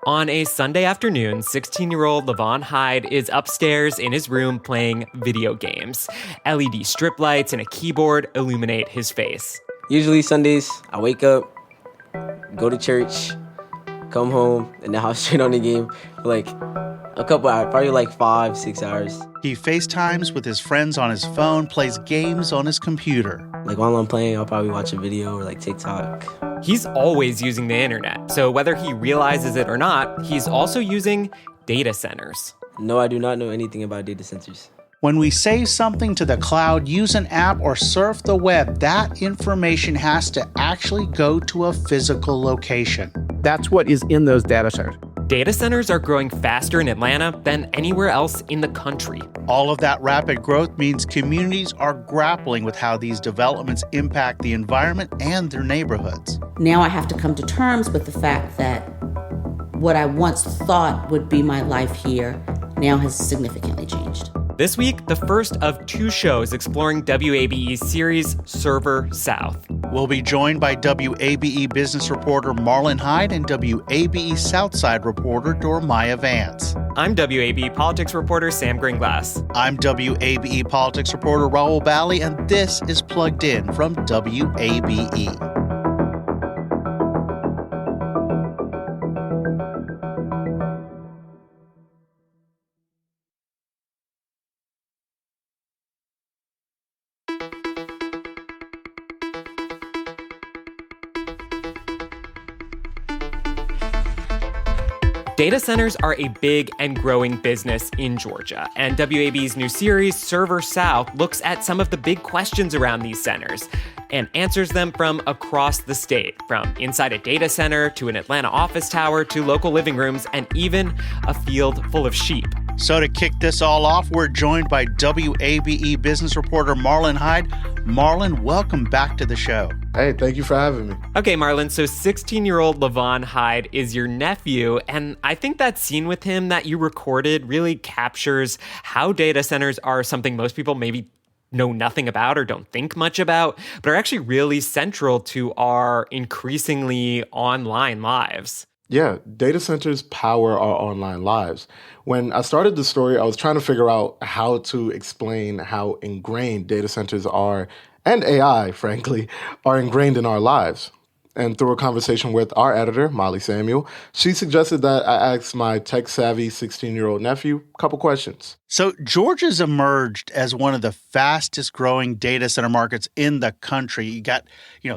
On a Sunday afternoon, 16-year-old Levon Hyde is upstairs in his room playing video games. LED strip lights and a keyboard illuminate his face. Usually Sundays, I wake up, go to church, come home, and then hop straight on the game for like a couple hours, probably like 5-6 hours. He FaceTimes with his friends on his phone, plays games on his computer. Like while I'm playing, I'll probably watch a video or like TikTok. He's always using the internet, so whether he realizes it or not, he's also using data centers. No, I do not know anything about data centers. When we save something to the cloud, use an app, or surf the web, that information has to actually go to a physical location. That's what is in those data centers. Data centers are growing faster in Atlanta than anywhere else in the country. All of that rapid growth means communities are grappling with how these developments impact the environment and their neighborhoods. Now I have to come to terms with the fact that what I once thought would be my life here now has significantly changed. This week, the first of 2 shows exploring WABE's series Server South. We'll be joined by WABE business reporter Marlon Hyde and WABE Southside reporter Dormaya Vance. I'm WABE politics reporter Sam Gringlass. I'm WABE politics reporter Raul Bally, and this is Plugged In from WABE. Data centers are a big and growing business in Georgia, and WABE's new series, Server South, looks at some of the big questions around these centers and answers them from across the state, from inside a data center to an Atlanta office tower to local living rooms and even a field full of sheep. So to kick this all off, we're joined by WABE business reporter Marlon Hyde. Marlon, welcome back to the show. Hey, thank you for having me. Okay, Marlon, so 16-year-old Levon Hyde is your nephew, and I think that scene with him that you recorded really captures how data centers are something most people maybe know nothing about or don't think much about, but are actually really central to our increasingly online lives. Yeah, data centers power our online lives. When I started the story, I was trying to figure out how to explain how ingrained data centers are, and AI, frankly, are ingrained in our lives. And through a conversation with our editor, Molly Samuel, she suggested that I ask my tech-savvy 16-year-old nephew a couple questions. So Georgia's emerged as one of the fastest growing data center markets in the country. You got,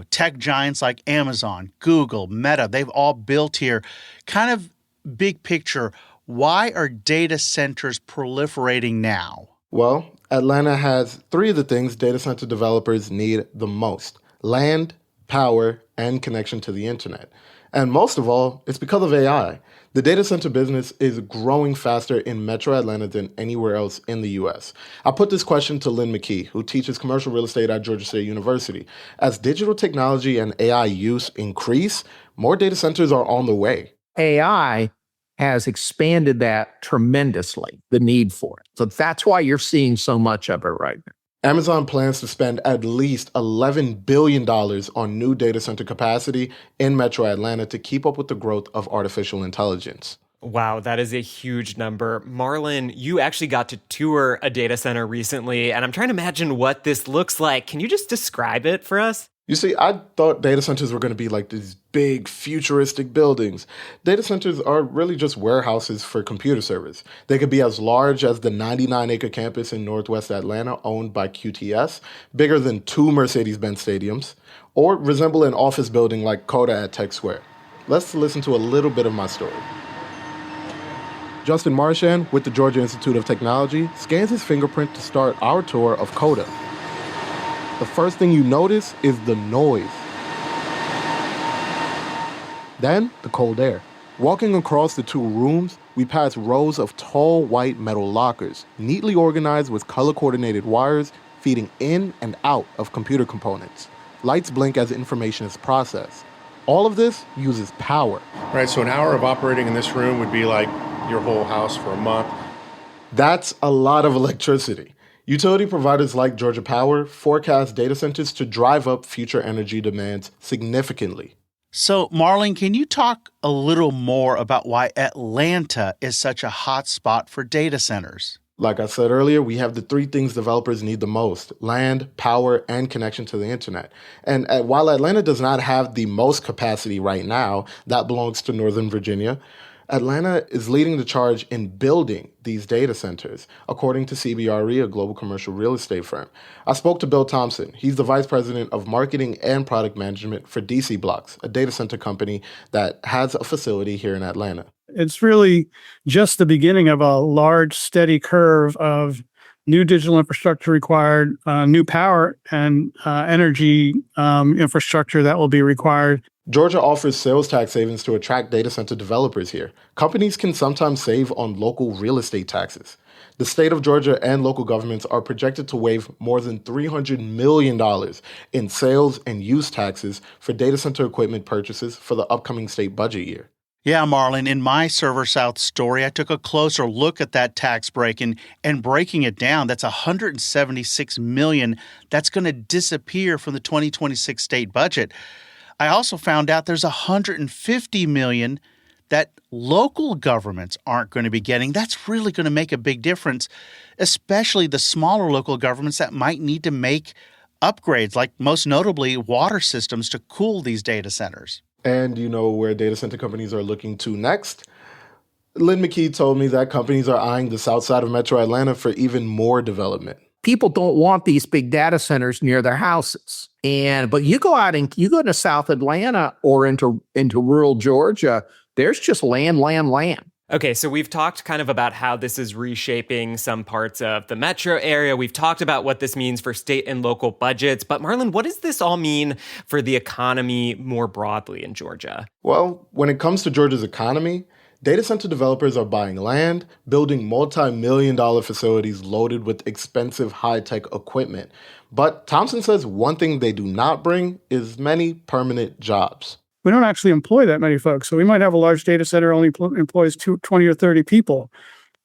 tech giants like Amazon, Google, Meta, they've all built here. Kind of big picture, why are data centers proliferating now? Well, Atlanta has 3 of the things data center developers need the most: land, power, and connection to the internet. And most of all, it's because of AI. The data center business is growing faster in Metro Atlanta than anywhere else in the U.S. I put this question to Lynn McKee, who teaches commercial real estate at Georgia State University. As digital technology and AI use increase, more data centers are on the way. AI has expanded that tremendously, the need for it. So that's why you're seeing so much of it right now. Amazon plans to spend at least $11 billion on new data center capacity in Metro Atlanta to keep up with the growth of artificial intelligence. Wow, that is a huge number. Marlon, you actually got to tour a data center recently, and I'm trying to imagine what this looks like. Can you just describe it for us? You see, I thought data centers were going to be like these big futuristic buildings. Data centers are really just warehouses for computer servers. They could be as large as the 99-acre campus in Northwest Atlanta owned by QTS, bigger than 2 Mercedes-Benz stadiums, or resemble an office building like Coda at Tech Square. Let's listen to a little bit of my story. Justin Marchand with the Georgia Institute of Technology scans his fingerprint to start our tour of Coda. The first thing you notice is the noise. Then, the cold air. Walking across the 2 rooms, we pass rows of tall white metal lockers, neatly organized with color-coordinated wires feeding in and out of computer components. Lights blink as information is processed. All of this uses power. Right, so an hour of operating in this room would be like your whole house for a month. That's a lot of electricity. Utility providers like Georgia Power forecast data centers to drive up future energy demands significantly. So, Marlene, can you talk a little more about why Atlanta is such a hot spot for data centers? Like I said earlier, we have the three things developers need the most: land, power, and connection to the internet. And while Atlanta does not have the most capacity right now, that belongs to Northern Virginia. Atlanta is leading the charge in building these data centers, according to CBRE, a global commercial real estate firm. I spoke to Bill Thompson. He's the vice president of marketing and product management for DC Blocks, a data center company that has a facility here in Atlanta. It's really just the beginning of a large, steady curve of new digital infrastructure required, new power and energy infrastructure that will be required. Georgia offers sales tax savings to attract data center developers here. Companies can sometimes save on local real estate taxes. The state of Georgia and local governments are projected to waive more than $300 million in sales and use taxes for data center equipment purchases for the upcoming state budget year. Yeah, Marlon, in my Server South story, I took a closer look at that tax break and breaking it down, that's $176 million that's going to disappear from the 2026 state budget. I also found out there's $150 million that local governments aren't going to be getting. That's really going to make a big difference, especially the smaller local governments that might need to make upgrades, like most notably water systems to cool these data centers. And you know where data center companies are looking to next? Lynn McKee told me that companies are eyeing the south side of Metro Atlanta for even more development. People don't want these big data centers near their houses. But you go out and you go to South Atlanta or into rural Georgia, there's just land. Okay, so we've talked kind of about how this is reshaping some parts of the metro area. We've talked about what this means for state and local budgets. But Marlon, what does this all mean for the economy more broadly in Georgia? Well, when it comes to Georgia's economy, data center developers are buying land, building multi-million-dollar facilities loaded with expensive high-tech equipment. But Thompson says one thing they do not bring is many permanent jobs. We don't actually employ that many folks. So we might have a large data center only employs 20 or 30 people.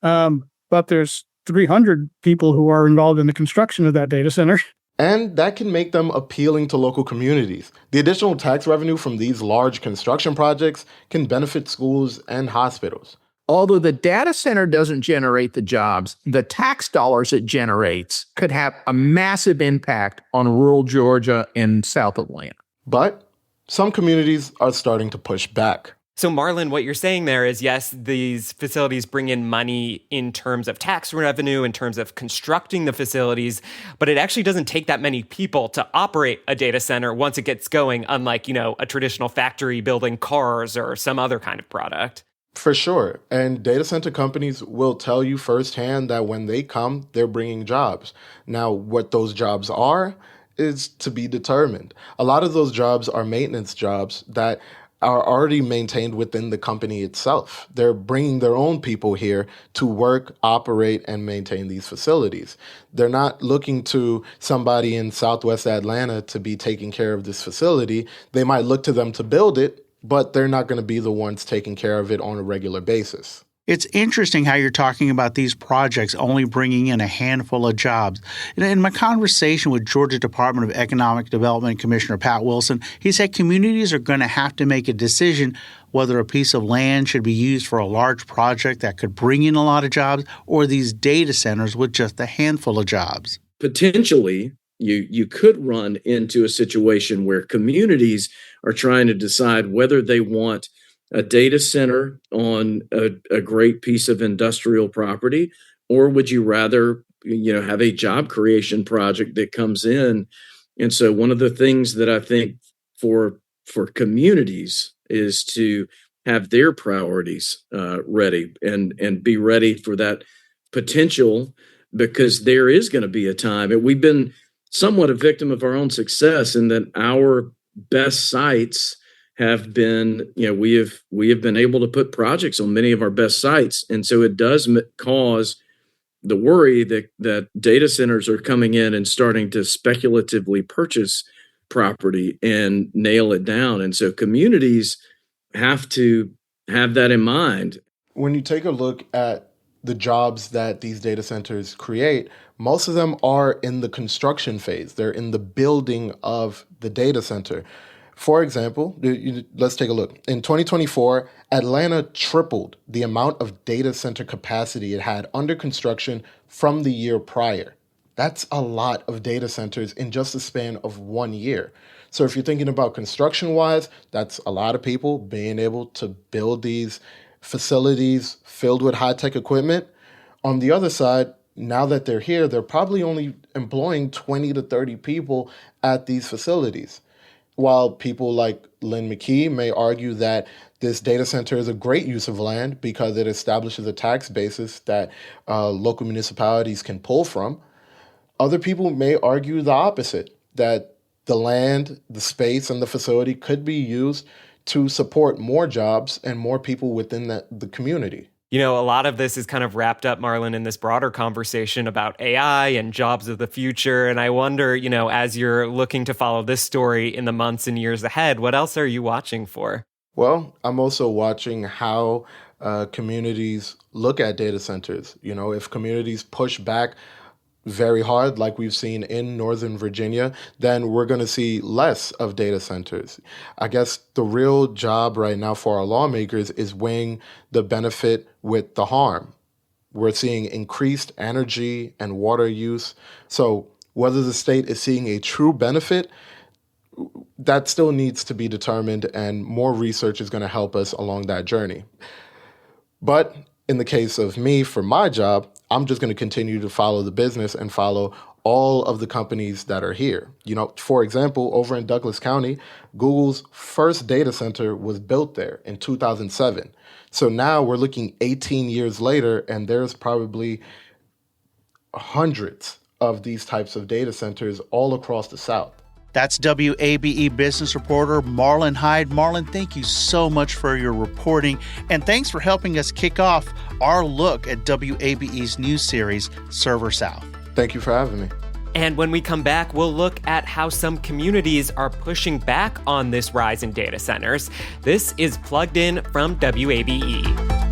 But there's 300 people who are involved in the construction of that data center. And that can make them appealing to local communities. The additional tax revenue from these large construction projects can benefit schools and hospitals. Although the data center doesn't generate the jobs, the tax dollars it generates could have a massive impact on rural Georgia and South Atlanta. But some communities are starting to push back. So Marlon, what you're saying there is, yes, these facilities bring in money in terms of tax revenue, in terms of constructing the facilities, but it actually doesn't take that many people to operate a data center once it gets going, unlike, a traditional factory building cars or some other kind of product. For sure. And data center companies will tell you firsthand that when they come, they're bringing jobs. Now, what those jobs are is to be determined. A lot of those jobs are maintenance jobs that are already maintained within the company itself. They're bringing their own people here to work, operate, and maintain these facilities. They're not looking to somebody in Southwest Atlanta to be taking care of this facility. They might look to them to build it, but they're not going to be the ones taking care of it on a regular basis. It's interesting how you're talking about these projects only bringing in a handful of jobs. In my conversation with Georgia Department of Economic Development Commissioner Pat Wilson, he said communities are going to have to make a decision whether a piece of land should be used for a large project that could bring in a lot of jobs or these data centers with just a handful of jobs. Potentially, you could run into a situation where communities are trying to decide whether they want a data center on a great piece of industrial property, or would you rather, have a job creation project that comes in? And so one of the things that I think for communities is to have their priorities ready and be ready for that potential, because there is going to be a time, and we've been somewhat a victim of our own success in that our best sites have been, we have been able to put projects on many of our best sites. And so it does cause the worry that data centers are coming in and starting to speculatively purchase property and nail it down. And so communities have to have that in mind. When you take a look at the jobs that these data centers create, most of them are in the construction phase. They're in the building of the data center. For example, let's take a look. In 2024, Atlanta tripled the amount of data center capacity it had under construction from the year prior. That's a lot of data centers in just the span of 1 year. So if you're thinking about construction-wise, that's a lot of people being able to build these facilities filled with high-tech equipment. On the other side, now that they're here, they're probably only employing 20 to 30 people at these facilities. While people like Lynn McKee may argue that this data center is a great use of land because it establishes a tax basis that local municipalities can pull from, other people may argue the opposite, that the land, the space, and the facility could be used to support more jobs and more people within the community. You know, a lot of this is kind of wrapped up, Marlon, in this broader conversation about AI and jobs of the future. And I wonder, you know, as you're looking to follow this story in the months and years ahead, what else are you watching for? Well, I'm also watching how communities look at data centers. You know, if communities push back very hard, like we've seen in Northern Virginia, then we're going to see less of data centers. I guess the real job right now for our lawmakers is weighing the benefit with the harm. We're seeing increased energy and water use. So whether the state is seeing a true benefit, that still needs to be determined, and more research is going to help us along that journey. But in the case of me, for my job, I'm just going to continue to follow the business and follow all of the companies that are here. You know, for example, over in Douglas County, Google's first data center was built there in 2007. So now we're looking 18 years later, and there's probably hundreds of these types of data centers all across the South. That's WABE business reporter Marlon Hyde. Marlon, thank you so much for your reporting, and thanks for helping us kick off our look at WABE's news series, Server South. Thank you for having me. And when we come back, we'll look at how some communities are pushing back on this rise in data centers. This is Plugged In from WABE.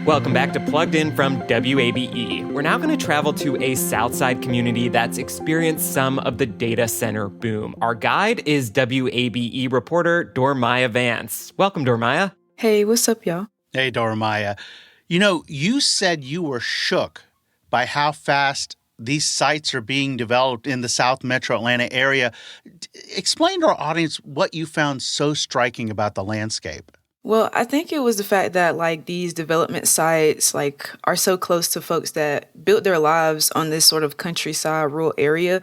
Welcome back to Plugged In from WABE. We're now going to travel to a Southside community that's experienced some of the data center boom. Our guide is WABE reporter Dormaya Vance. Welcome, Dormaya. Hey, what's up, y'all? Hey, Dormaya. You know, you said you were shook by how fast these sites are being developed in the South Metro Atlanta area. Explain to our audience what you found so striking about the landscape. Well, I think it was the fact that these development sites are so close to folks that built their lives on this sort of countryside rural area.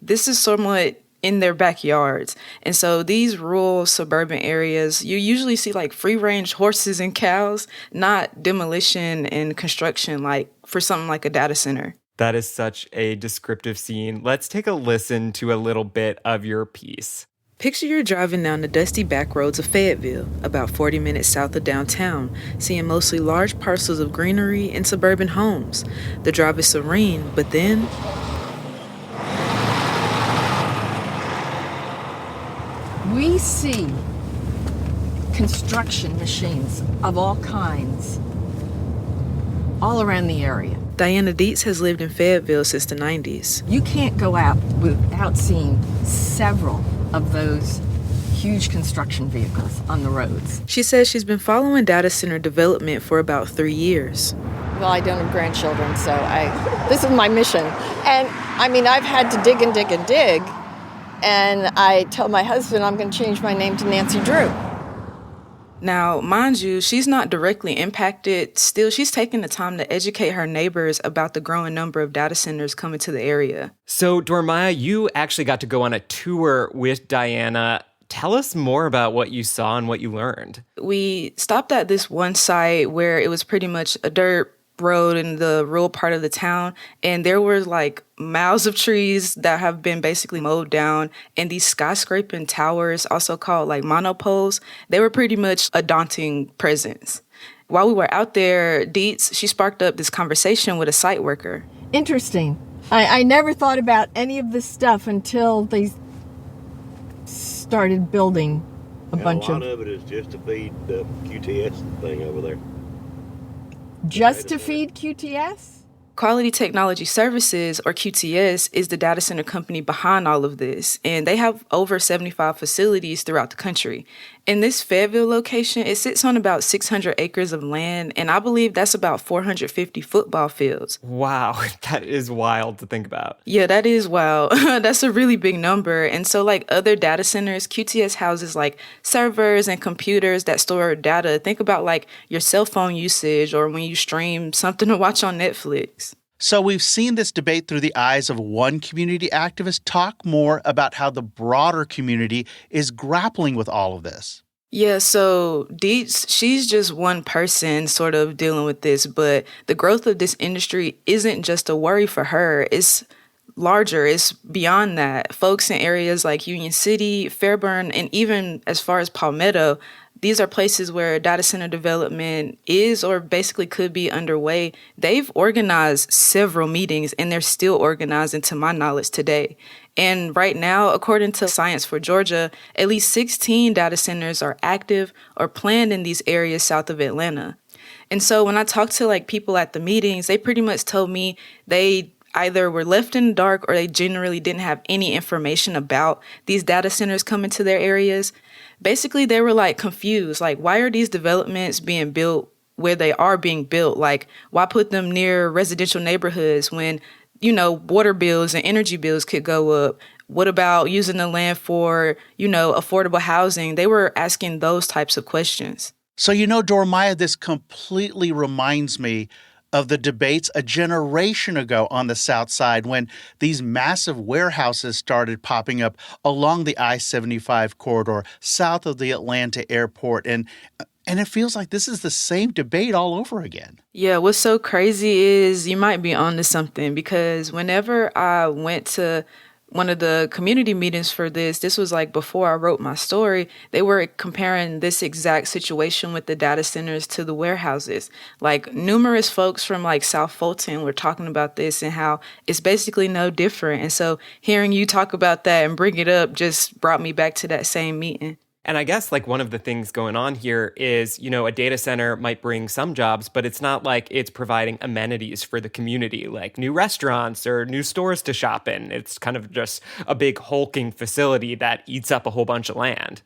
This is somewhat in their backyards. And so these rural suburban areas, you usually see free range horses and cows, not demolition and construction for something like a data center. That is such a descriptive scene. Let's take a listen to a little bit of your piece. Picture you're driving down the dusty back roads of Fayetteville, about 40 minutes south of downtown, seeing mostly large parcels of greenery and suburban homes. The drive is serene, but then we see construction machines of all kinds all around the area. Diana Dietz has lived in Fayetteville since the 90s. You can't go out without seeing several of those huge construction vehicles on the roads. She says she's been following data center development for about 3 years. Well, I don't have grandchildren, so this is my mission. And I've had to dig and dig and dig. And I tell my husband I'm going to change my name to Nancy Drew. Now, mind you, she's not directly impacted. Still, she's taking the time to educate her neighbors about the growing number of data centers coming to the area. So, Dormaya, you actually got to go on a tour with Diana. Tell us more about what you saw and what you learned. We stopped at this one site where it was pretty much a dirt road in the rural part of the town, and there were like miles of trees that have been basically mowed down, and these skyscraping towers, also called like monopoles, they were pretty much a daunting presence. While we were out there, Dietz, she sparked up this conversation with a site worker. Interesting. I never thought about any of this stuff until they started building a bunch of... A lot of it is just to feed the QTS thing over there. Just to feed QTS? Quality Technology Services, or QTS, is the data center company behind all of this, and they have over 75 facilities throughout the country. In this Fayetteville location, it sits on about 600 acres of land, and I believe that's about 450 football fields. Wow, that is wild to think about. Yeah, that is wild. That's a really big number. And so like other data centers, QTS houses like servers and computers that store data. Think about like your cell phone usage or when you stream something to watch on Netflix. So we've seen this debate through the eyes of one community activist. Talk more about how the broader community is grappling with all of this. Yeah, so Dietz, she's just one person sort of dealing with this, but the growth of this industry isn't just a worry for her. It's larger. It's beyond that. Folks in areas like Union City, Fairburn, and even as far as Palmetto, these are places where data center development is or basically could be underway. They've organized several meetings, and they're still organizing, to my knowledge, today. And right now, according to Science for Georgia, at least 16 data centers are active or planned in these areas south of Atlanta. And so when I talked to like people at the meetings, they pretty much told me they either were left in the dark or they generally didn't have any information about these data centers coming to their areas. Basically, they were like confused. Like, why are these developments being built where they are being built? Like, why put them near residential neighborhoods when, you know, water bills and energy bills could go up? What about using the land for, you know, affordable housing? They were asking those types of questions. So, you know, Dormaya, this completely reminds me of the debates a generation ago on the South Side when these massive warehouses started popping up along the I-75 corridor south of the Atlanta airport. And it feels like this is the same debate all over again. Yeah, what's so crazy is you might be onto something, because whenever I went to one of the community meetings for this was like before I wrote my story, they were comparing this exact situation with the data centers to the warehouses. Like numerous folks from like South Fulton were talking about this and how it's basically no different. And so hearing you talk about that and bring it up just brought me back to that same meeting. And I guess like one of the things going on here is, you know, a data center might bring some jobs, but it's not like it's providing amenities for the community, like new restaurants or new stores to shop in. It's kind of just a big hulking facility that eats up a whole bunch of land,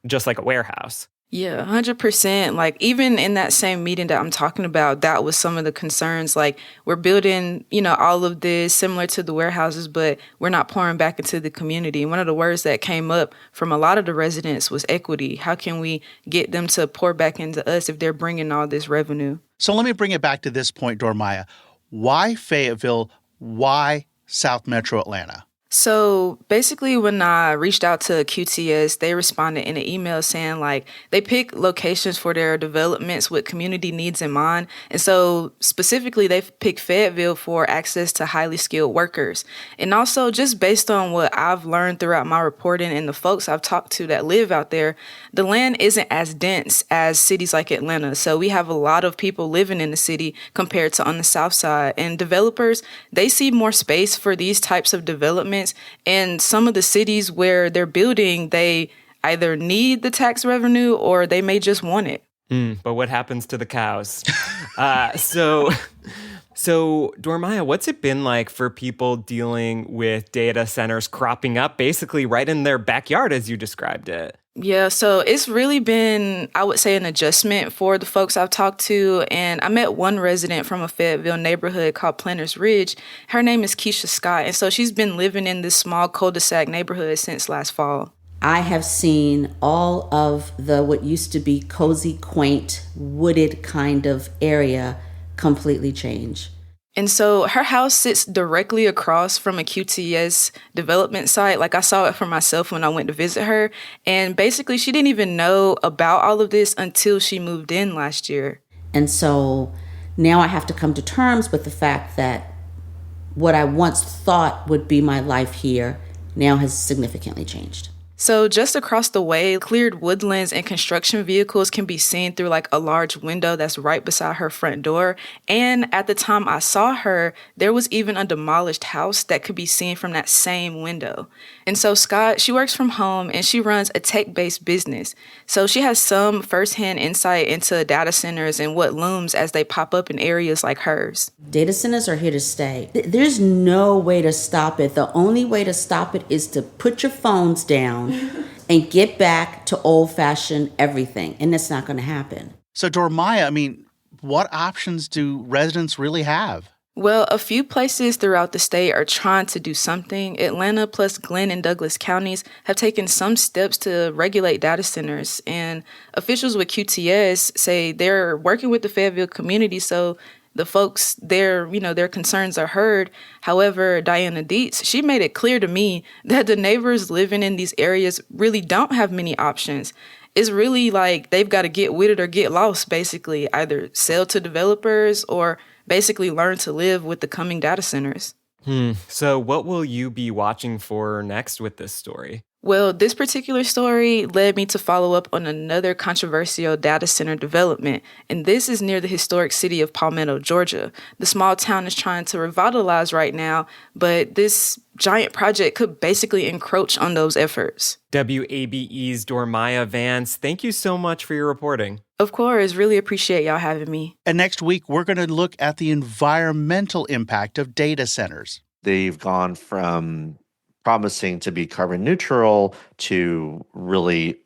just like a warehouse. Yeah, 100%. Like even in that same meeting that I'm talking about, that was some of the concerns. Like we're building, you know, all of this similar to the warehouses, but we're not pouring back into the community. And one of the words that came up from a lot of the residents was equity. How can we get them to pour back into us if they're bringing all this revenue? So let me bring it back to this point, Dormaya. Why Fayetteville? Why South Metro Atlanta? So basically, when I reached out to QTS, they responded in an email saying like they pick locations for their developments with community needs in mind. And so specifically, they picked Fayetteville for access to highly skilled workers. And also just based on what I've learned throughout my reporting and the folks I've talked to that live out there, the land isn't as dense as cities like Atlanta. So we have a lot of people living in the city compared to on the south side. And developers, they see more space for these types of developments. And some of the cities where they're building, they either need the tax revenue or they may just want it. But what happens to the cows? So Dormaya, what's it been like for people dealing with data centers cropping up basically right in their backyard, as you described it? Yeah, so it's really been, I would say, an adjustment for the folks I've talked to. And I met one resident from a Fayetteville neighborhood called Planters Ridge. Her name is Keisha Scott. And so she's been living in this small cul-de-sac neighborhood since last fall. I have seen all of the what used to be cozy, quaint, wooded kind of area completely change. And so her house sits directly across from a QTS development site. Like I saw it for myself when I went to visit her. And basically she didn't even know about all of this until she moved in last year. And so now I have to come to terms with the fact that what I once thought would be my life here now has significantly changed. So just across the way, cleared woodlands and construction vehicles can be seen through like a large window that's right beside her front door. And at the time I saw her, there was even a demolished house that could be seen from that same window. And so Scott, she works from home and she runs a tech-based business. So she has some firsthand insight into data centers and what looms as they pop up in areas like hers. Data centers are here to stay. There's no way to stop it. The only way to stop it is to put your phones down and get back to old-fashioned everything. And it's not going to happen. So, Dormaya, I mean, what options do residents really have? Well, a few places throughout the state are trying to do something. Atlanta plus Glenn and Douglas counties have taken some steps to regulate data centers. And officials with QTS say they're working with the Fayetteville community so the folks there, their concerns are heard. However, Diana Dietz, she made it clear to me that the neighbors living in these areas really don't have many options. It's really like they've got to get with it or get lost, basically, either sell to developers or basically learn to live with the coming data centers. So what will you be watching for next with this story? Well, this particular story led me to follow up on another controversial data center development, and this is near the historic city of Palmetto, Georgia. The small town is trying to revitalize right now, but this giant project could basically encroach on those efforts. WABE's Dormaya Vance, thank you so much for your reporting. Of course, really appreciate y'all having me. And next week, we're going to look at the environmental impact of data centers. They've gone from promising to be carbon neutral to really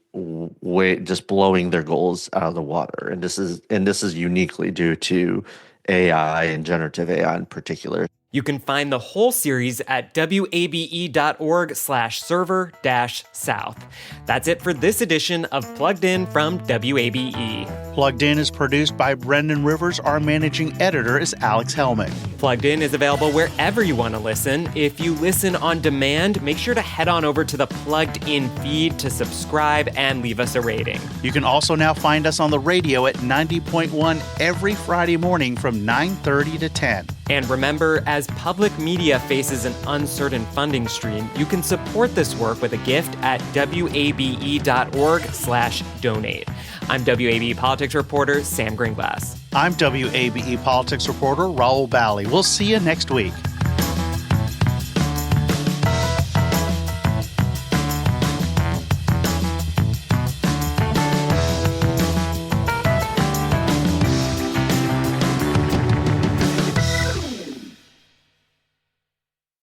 just blowing their goals out of the water. And this is uniquely due to AI and generative AI in particular. You can find the whole series at wabe.org/server-south. That's it for this edition of Plugged In from WABE. Plugged In is produced by Brendan Rivers. Our managing editor is Alex Helmick. Plugged In is available wherever you want to listen. If you listen on demand, make sure to head on over to the Plugged In feed to subscribe and leave us a rating. You can also now find us on the radio at 90.1 every Friday morning from 9:30 to 10. And remember, as public media faces an uncertain funding stream, you can support this work with a gift at wabe.org/donate. I'm WABE politics reporter Sam Greenglass. I'm WABE politics reporter Raul Bally. We'll see you next week.